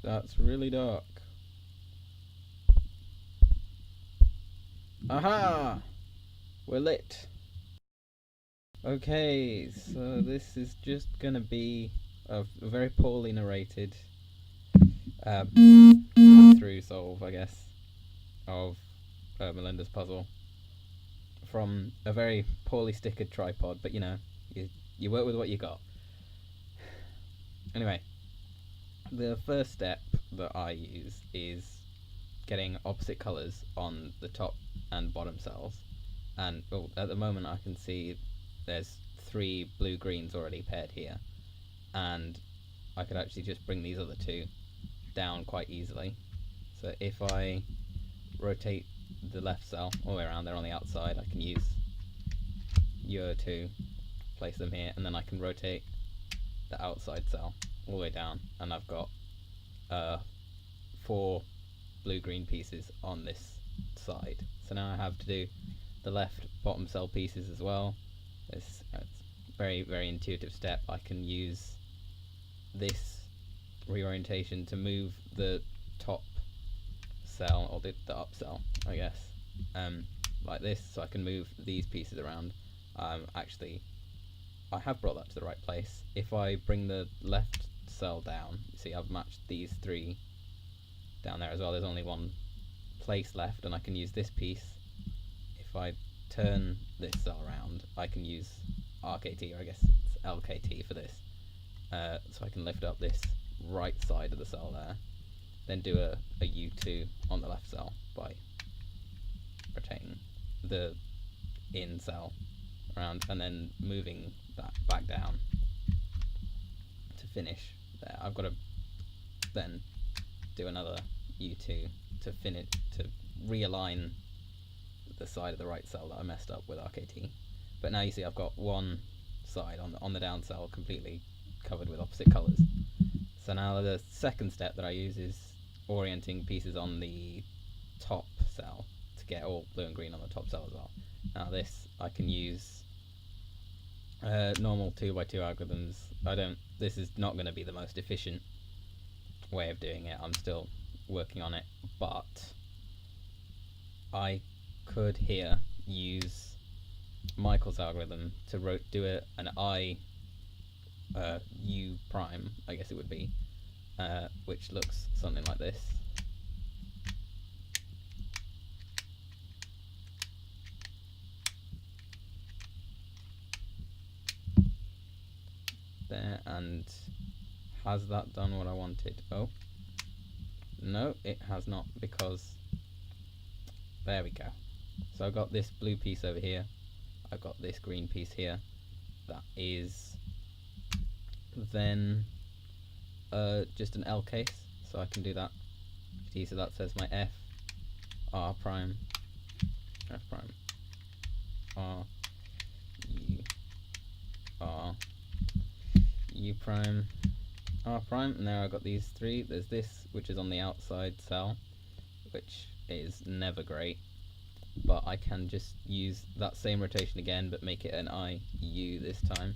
That's really dark. Aha! We're lit. Okay, so this is just gonna be a very poorly narrated through solve, I guess, of Melinda's puzzle from a very poorly stickered tripod, but you know, you work with what you got. Anyway, the first step that I use is getting opposite colours on the top and bottom cells, and at the moment I can see there's 3 blue greens already paired here, and I could actually just bring these other 2 down quite easily. So if I rotate the left cell all the way around, they're on the outside, I can use Euro to place them here, and then I can rotate the outside cell all the way down, and I've got 4 blue-green pieces on this side. So now I have to do the left bottom cell pieces as well. It's very, very intuitive step. I can use this reorientation to move the top cell, or the up cell, I guess, like this, so I can move these pieces around. Actually, I have brought that to the right place. If I bring the left cell down, you see I've matched these 3 down there as well. There's only 1 place left, and I can use this piece. If I turn this cell around, I can use RKT, or I guess it's LKT for this, so I can lift up this right side of the cell there, then do a U2 on the left cell by rotating the in cell around and then moving that back down to finish there. I've got to then do another U2 to finish, to realign the side of the right cell that I messed up with RKT. But now you see I've got one side on the down cell completely covered with opposite colours. So now the second step that I use is orienting pieces on the top cell to get all blue and green on the top cell as well. Now this I can use normal 2x2 algorithms. This is not going to be the most efficient way of doing it. I'm still working on it, but I could here use Michael's algorithm to do an I U prime, I guess it would be, which looks something like this. There, and has that done what I wanted? Oh, no, it has not, because there we go. So I've got this blue piece over here, I've got this green piece here, that is then just an L case, so I can do that. So that says my F, R prime, F prime, R, U, R, U prime, R prime, and there I've got these 3. There's this, which is on the outside cell, which is never great, but I can just use that same rotation again, but make it an I, U this time,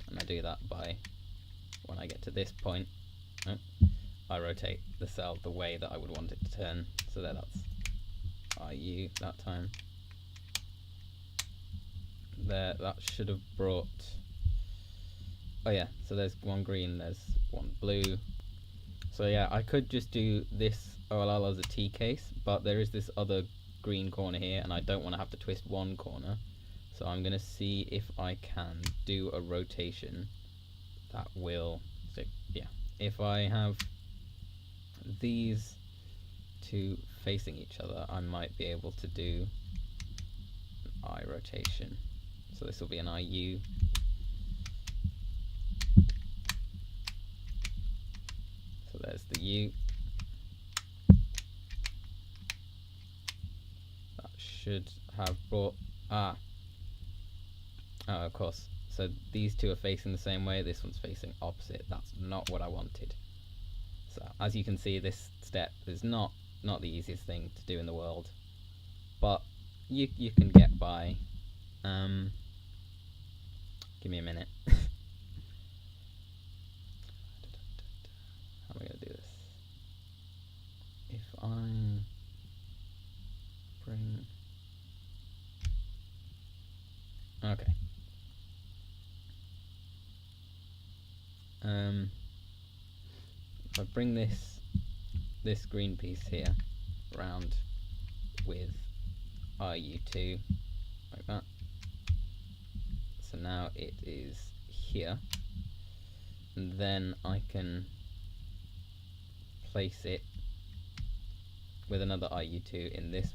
and I do that by, when I get to this point, I rotate the cell the way that I would want it to turn, so there, that's IU that time. There, that should have brought, oh yeah, so there's 1 green, there's 1 blue. So yeah, I could just do this OLL as a T case, but there is this other green corner here, and I don't want to have to twist 1 corner, so I'm going to see if I can do a rotation that will, so yeah, if I have these 2 facing each other, I might be able to do an I rotation. So this will be an IU. So there's the U. That should have brought, oh, of course. So these 2 are facing the same way, this one's facing opposite. That's not what I wanted. So as you can see, this step is not the easiest thing to do in the world, but you can get by. Give me a minute. How am I going to do this? I bring... Okay. If I bring this green piece here round with IU2 like that, so now it is here, and then I can place it with another IU2 in this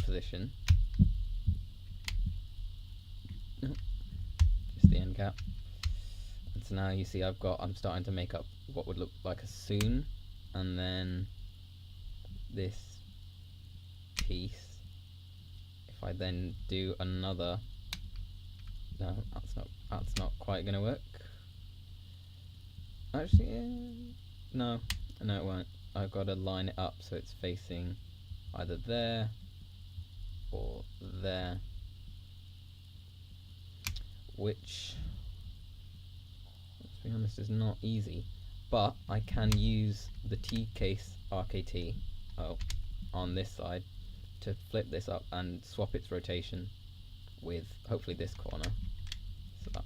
position, just the end cap. And so now you see I'm starting to make up what would look like a soon, and then this piece, if I then do another, no, that's not quite gonna work. Actually, no, it won't. I've got to line it up so it's facing either there or there, which, let's be honest, is not easy. But I can use the T-case RKT on this side to flip this up and swap its rotation with hopefully this corner. So that's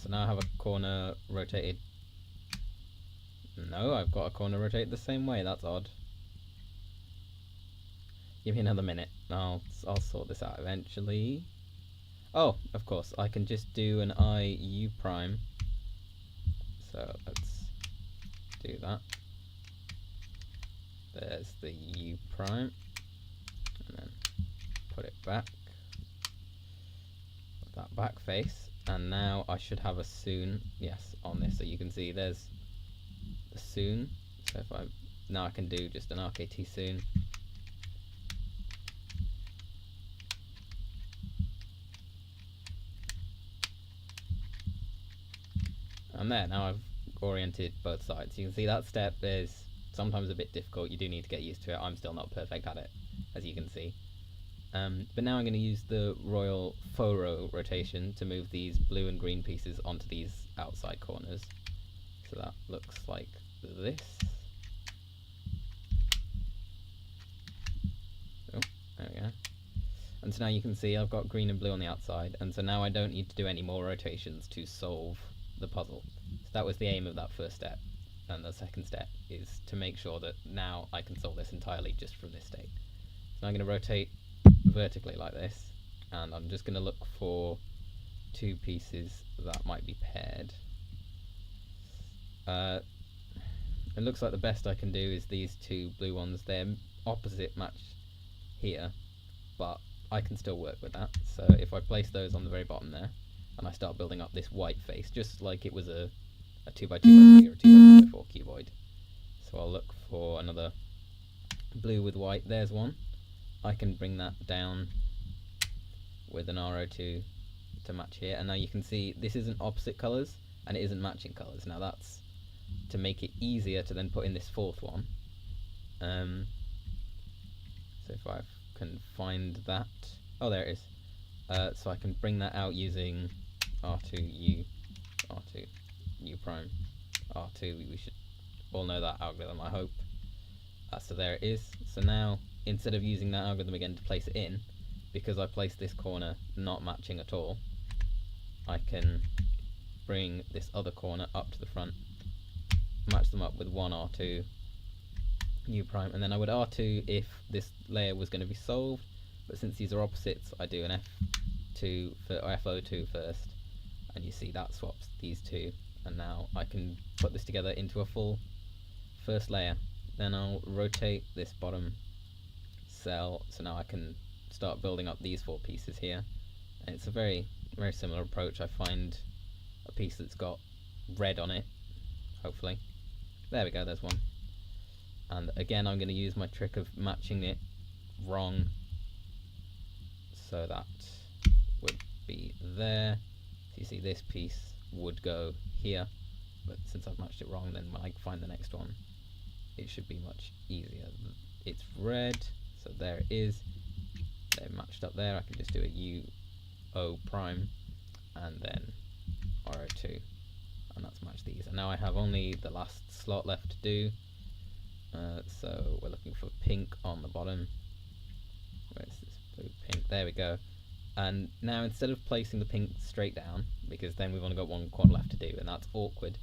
so now I have a corner rotated. No, I've got a corner rotated the same way. That's odd. Give me another minute. I'll sort this out eventually. Oh, of course, I can just do an IU prime. So let's do that. There's the U prime, and then put it back. Put that back face, and now I should have a soon. Yes, on this. So you can see there's the soon. So if now I can do just an RKT soon. And there, now I've oriented both sides. You can see that step is sometimes a bit difficult. You do need to get used to it. I'm still not perfect at it, as you can see. But now I'm going to use the ROIL FOro rotation to move these blue and green pieces onto these outside corners. So that looks like this. Oh, there we go. And so now you can see I've got green and blue on the outside, and so now I don't need to do any more rotations to solve the puzzle. So that was the aim of that first step, and the second step is to make sure that now I can solve this entirely just from this state. So I'm going to rotate vertically like this, and I'm just going to look for two pieces that might be paired. It looks like the best I can do is these two blue ones. They're opposite match here, but I can still work with that. So if I place those on the very bottom there, and I start building up this white face, just like it was a 2x2x3 or a 2x2x4 cuboid. So I'll look for another blue with white. There's one. I can bring that down with an RO2 to match here, and now you can see this isn't opposite colours and it isn't matching colours. Now that's to make it easier to then put in this fourth one. So if I can find that, oh, there it is. So I can bring that out using R2 U prime R2. We should all know that algorithm, I hope. So there it is. So now, instead of using that algorithm again to place it in, because I placed this corner not matching at all, I can bring this other corner up to the front, match them up with one R2 U prime, and then I would R2 if this layer was going to be solved, but since these are opposites, I do an F2 for FO2 first, and you see that swaps these two, and now I can put this together into a full first layer. Then I'll rotate this bottom cell, so now I can start building up these four pieces here, and it's a very similar approach. I find a piece that's got red on it, hopefully. There we go, there's one. And again, I'm going to use my trick of matching it wrong, so that would be there. So you see this piece would go here, but since I've matched it wrong, then when I find the next one, it should be much easier. It's red, so there it is. they're matched up there, I can just do a UO prime and then RO2, and that's matched these. And now I have only the last slot left to do. So we're looking for pink on the bottom. Where's this blue? Pink, there we go. And now instead of placing the pink straight down, because then we've only got one quad left to do, and that's awkward,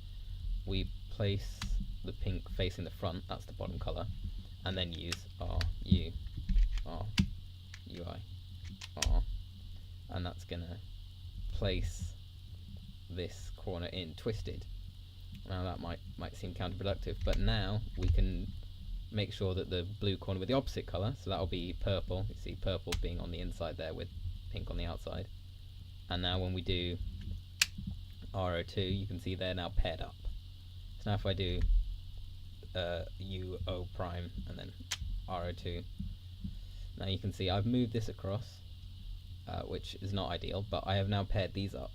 we place the pink facing the front, that's the bottom colour, and then use R, U, R, UI, R, and that's going to place this corner in twisted. Now that might seem counterproductive, but now we can make sure that the blue corner with the opposite colour, so that'll be purple, you see purple being on the inside there with pink on the outside, and now when we do RO2 you can see they're now paired up. So now if I do UO prime and then RO2, now you can see I've moved this across, which is not ideal, but I have now paired these up.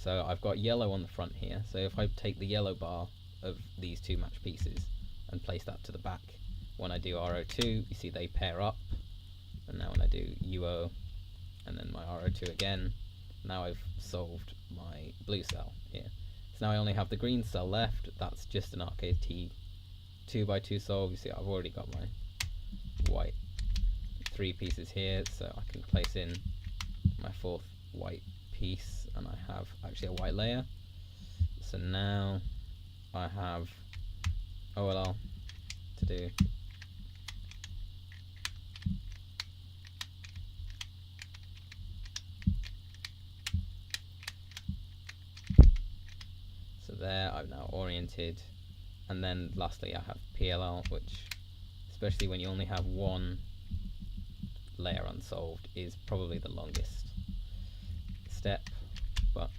So I've got yellow on the front here, so if I take the yellow bar of these two matched pieces and place that to the back, when I do RO2 you see they pair up, and now when I do UO and then my RO2 again, now I've solved my blue cell here. So now I only have the green cell left, that's just an RKT 2x2 solve. You see I've already got my white 3 pieces here, so I can place in my 4th white piece, and I have actually a white layer. So now I have OLL to do. So there I've now oriented, and then lastly I have PLL, which, especially when you only have one layer unsolved, is probably the longest step, but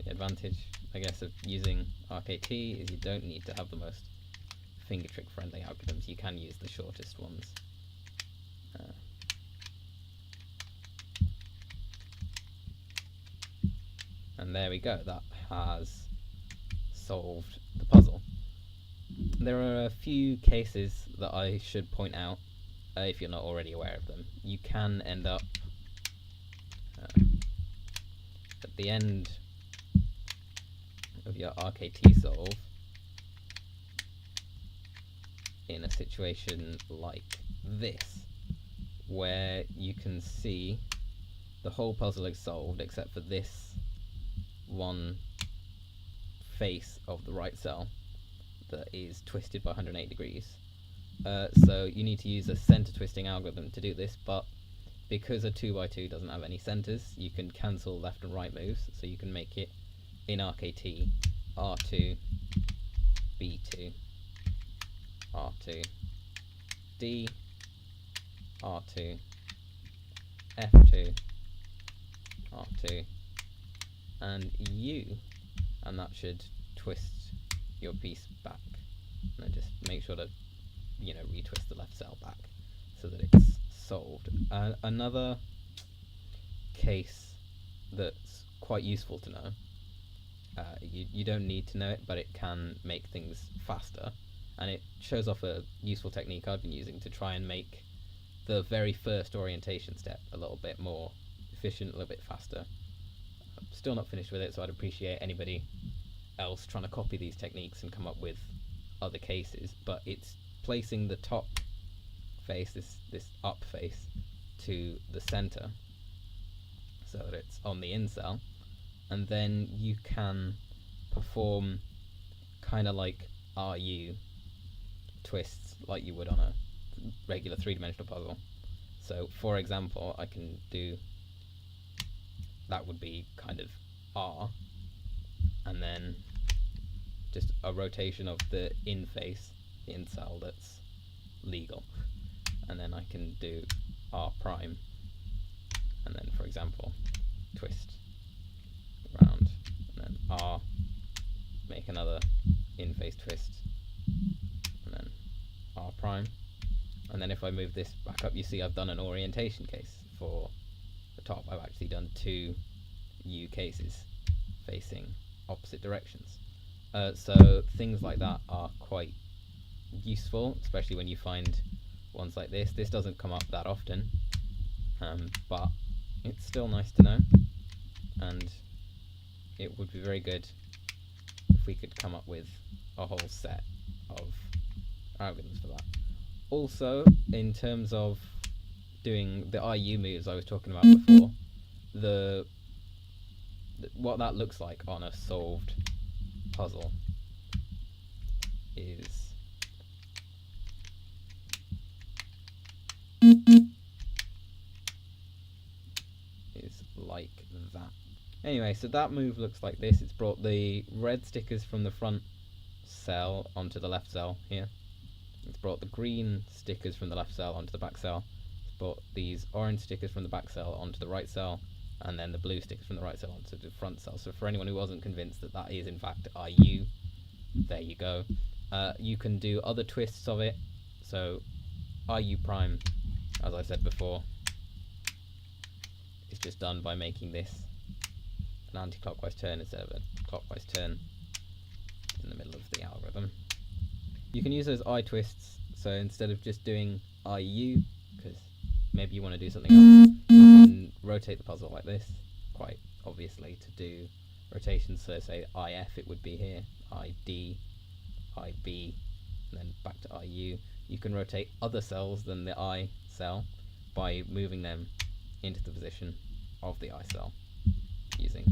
the advantage I guess of using RKT is you don't need to have the most finger trick friendly algorithms, you can use the shortest ones. And there we go, that has solved the puzzle. There are a few cases that I should point out if you're not already aware of them. You can end up at the end of your RKT solve in a situation like this, where you can see the whole puzzle is solved except for this one face of the right cell that is twisted by 180 degrees. So you need to use a center twisting algorithm to do this, but because a 2x2 doesn't have any centers, you can cancel left and right moves, so you can make it in RKT R2, B2, R2, D, R2, F2, R2, and U, and that should twist your piece back. And then just make sure to, retwist the left cell back so that it's solved. Another case that's quite useful to know, you don't need to know it, but it can make things faster, and it shows off a useful technique I've been using to try and make the very first orientation step a little bit more efficient, a little bit faster. I'm still not finished with it, so I'd appreciate anybody else trying to copy these techniques and come up with other cases, but it's placing the top face, this up face, to the center so that it's on the in cell, and then you can perform kind of like RU twists like you would on a regular three-dimensional puzzle. So for example, I can do, that would be kind of R, and then just a rotation of the in face, the in cell that's legal, and then I can do R prime, and then for example twist around, and then R, make another in face twist, and then R prime, and then if I move this back up, you see I've done an orientation case for the top. I've actually done 2 U cases facing opposite directions. So things like that are quite useful, especially when you find ones like this. This doesn't come up that often, but it's still nice to know, and it would be very good if we could come up with a whole set of algorithms for that. Also, in terms of doing the IU moves I was talking about before, what that looks like on a solved puzzle is like that. Anyway, so that move looks like this. It's brought the red stickers from the front cell onto the left cell here. It's brought the green stickers from the left cell onto the back cell. It's brought these orange stickers from the back cell onto the right cell, and then the blue stickers from the right cell onto the front cell. So for anyone who wasn't convinced that that is in fact IU, there you go. You can do other twists of it. So IU prime, as I said before, is just done by making this an anti-clockwise turn instead of a clockwise turn in the middle of the algorithm. You can use those I twists, so instead of just doing IU, because maybe you want to do something else, you can rotate the puzzle like this, quite obviously, to do rotations. So say IF, it would be here, ID, IB, and then back to IU. You can rotate other cells than the I cell by moving them into the position of the I cell using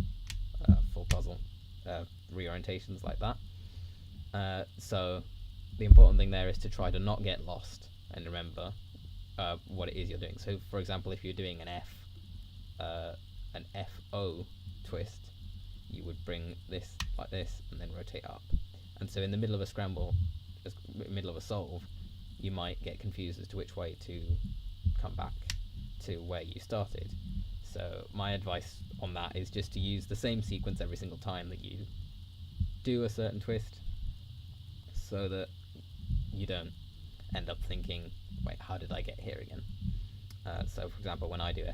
full puzzle reorientations like that. So the important thing there is to try to not get lost and remember what it is you're doing. So for example, if you're doing an FO twist, you would bring this like this and then rotate up. And so in the middle of a scramble, middle of a solve, you might get confused as to which way to come back to where you started. So my advice on that is just to use the same sequence every single time that you do a certain twist, so that you don't end up thinking, wait, how did I get here again? So for example, when I do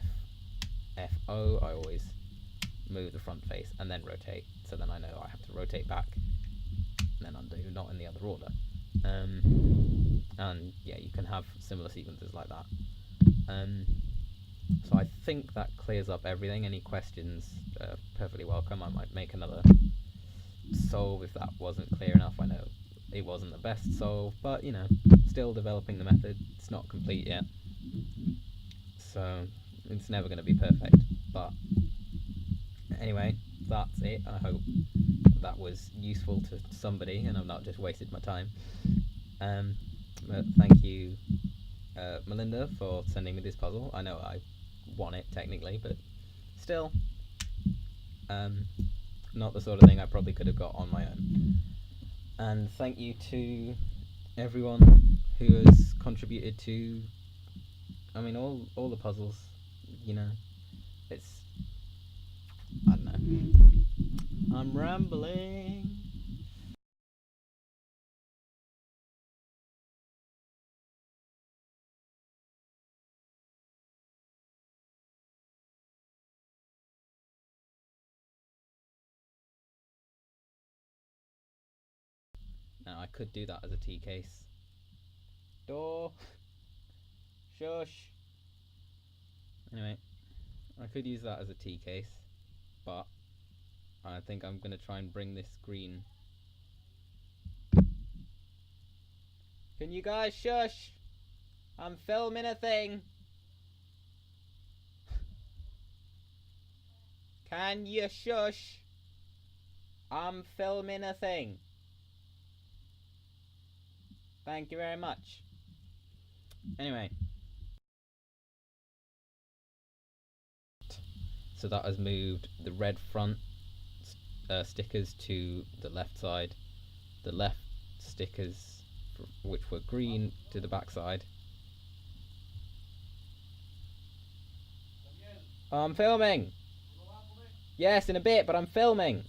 FO, I always move the front face and then rotate, so then I know I have to rotate back and then undo, not in the other order. And yeah, you can have similar sequences like that. So I think that clears up everything. Any questions, perfectly welcome. I might make another solve if that wasn't clear enough. I know it wasn't the best solve, but you know, still developing the method. It's not complete yet, so it's never going to be perfect. But anyway, that's it. I hope that was useful to somebody and I've not just wasted my time. But thank you, Melinda, for sending me this puzzle. I know I won it technically, but still, not the sort of thing I probably could have got on my own. And thank you to everyone who has contributed to, I mean, all the puzzles, you know. It's, I don't know, I'm rambling. Now I could do that as a T case. Door. Shush. Anyway, I could use that as a T case, but I think I'm going to try and bring this green. Can you guys shush? I'm filming a thing. Can you shush? I'm filming a thing. Thank you very much. Anyway. So that has moved the red front stickers to the left side. The left stickers, which were green, to the back side. I'm filming! Yes, in a bit, but I'm filming!